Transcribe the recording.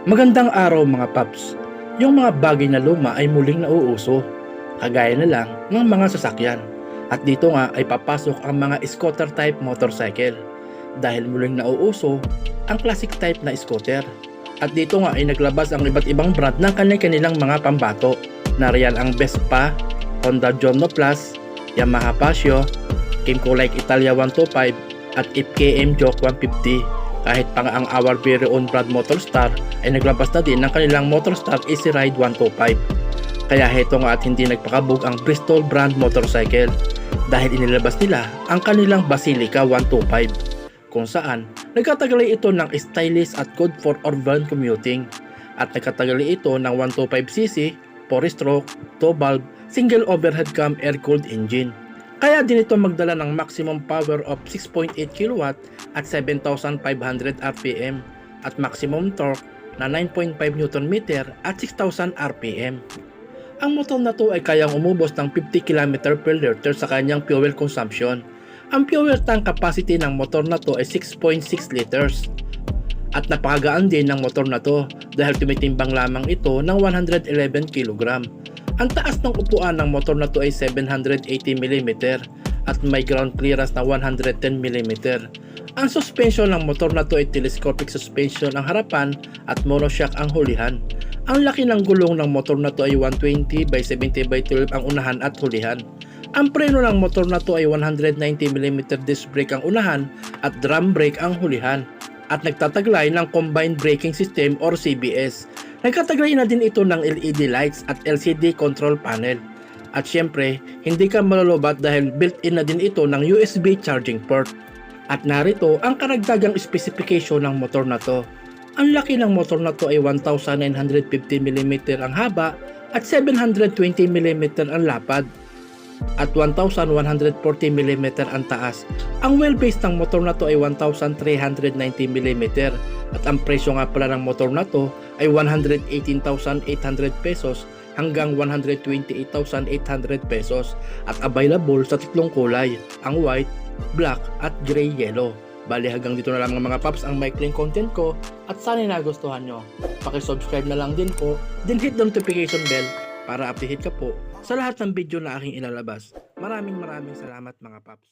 Magandang araw mga paps. Yung mga bagay na luma ay muling nauuso, kagaya na lang ng mga sasakyan. At dito nga ay papasok ang mga scooter type motorcycle dahil muling nauuso ang classic type na scooter. At dito nga ay naglabas ang iba't ibang brand ng kanilang mga pambato. Nariyan ang Vespa, Honda Giorno Plus, Yamaha Paseo, Kimco Like Italia 125 at FKM Joke 150. Kahit pa nga ang our very own brand Motorstar ay naglabas na din ng kanilang Motorstar Easy Ride 125. Kaya heto nga at hindi nagpakabog ang Bristol brand motorcycle dahil inilabas nila ang kanilang Basilica 125 kung saan nagkataglay ito ng stylish at good for urban commuting at nagkataglay ito ng 125cc, 4-stroke, 2-valve, single overhead cam air-cooled engine. Kaya din ito magdala ng maximum power of 6.8 kW at 7,500 RPM at maximum torque na 9.5 Nm at 6,000 RPM. Ang motor na to ay kayang umubos ng 50 km per liter sa kanyang fuel consumption. Ang fuel tank capacity ng motor na to ay 6.6 liters. At napakagaan din ng motor na to dahil tumitimbang lamang ito ng 111 kg. Ang taas ng upuan ng motor na to ay 780mm at may ground clearance na 110mm. Ang suspension ng motor na to ay telescopic suspension ang harapan at monoshock ang hulihan. Ang laki ng gulong ng motor na to ay 120/70/12 ang unahan at hulihan. Ang preno ng motor na to ay 190mm disc brake ang unahan at drum brake ang hulihan. At nagtataglay ng combined braking system or CBS. Nagtataglay na din ito ng LED lights at LCD control panel. At syempre, hindi ka malulubat dahil built-in na din ito ng USB charging port. At narito ang karagdagang specification ng motor na to. Ang laki ng motor na to ay 1,950mm ang haba at 720mm ang lapad at 1,140mm ang taas. Ang wheelbase ng motor na to ay 1,390mm at ang presyo nga pala ng motor na to ay 118,800 pesos hanggang 128,800 pesos at available sa tatlong kulay, ang white, black at gray yellow. Bali hanggang dito na lang mga paps ang maikling content ko at sana nagustuhan nyo. Pakisubscribe na lang din po, then hit the notification bell para update ka po sa lahat ng video na aking ilalabas. Maraming salamat mga paps.